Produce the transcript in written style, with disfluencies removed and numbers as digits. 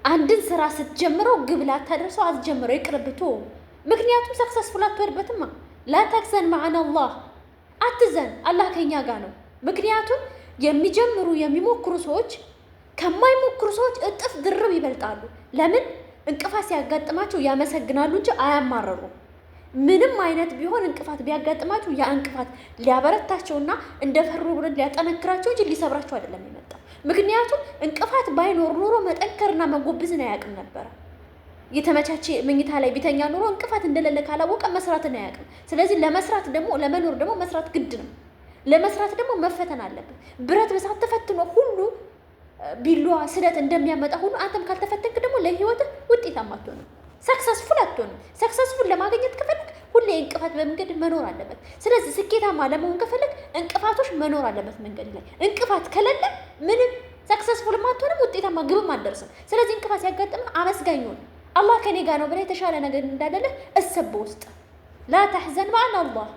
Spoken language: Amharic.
አንድን ስራ ስትጀምረው ግብ ላታደርሰው አትጀምረው፣ ይቅርብቶ። ምክንያቱም ሰክሰስፉል አትወርበትማ። ላ ተክዘን ማዕና አላህ፣ አትዘን፣ አላህ ከኛ ጋር ነው። ምክንያቱም የሚጀምሩ የሚሞክሩ ሰዎች ከማይሞክሩ ሰዎች እጥፍ ድርብ ይበልጣሉ። ለምን? እንቅፋት ሲያጋጥማቸው ያመሰግናሉ እንጂ አያማረሩም። ምንም አይነት ቢሆን እንቅፋት ቢያጋጥማቸው ያ እንቅፋት ሊያበረታቸውና እንደፈሩ ብለን ሊያጠነክራቸው እንጂ ሊሰብራቸው አይደለም የመጣው። ምክንያቱም እንቅፋት ባይኖር ኑሮ መጠንከርና መጎብዝን አያውቅም ነበረ። የተመቻቸ መኝታ ላይ ቢተኛ ኑሮ እንቅፋት እንደሌለ ካላወቀ መስራትን አያውቅም። ስለዚህ ለመስራት ደግሞ ለመኖር ደግሞ መስራት ግድ ነው። ለመስራት ደግሞ መፈተን አለብን። ብረት በሳት ተፈትኖ ሁሉ ቢላዋ ስለት እንደሚያመጣ ሁሉ አንተም ካልተፈተንክ ደግሞ ለህይወትህ ውጤታማ አትሆንም፣ ሰክሰስፉል አትሆንም። ሰክሰስፉል ለማግኘት ከፈለግ ሁሌ እንቅፋት በመንገድ መኖር አለበት። ስለዚህ ስኬታማ ለመሆን ከፈለግ እንቅፋቶች መኖር አለበት መንገድ ላይ። እንቅፋት ከሌለ ምንም ሰክሰስፉል አትሆንም፣ ውጤታማ ግብም አትደርስም። ስለዚህ እንቅፋት ሲያጋጥምህ አመስጋኝ ሁን። አላህ ከኔ ጋር ነው ብለህ የተሻለ ነገር እንዳለህ እሰብ ውስጥ ላ ተሕዘን ማዕና አላህ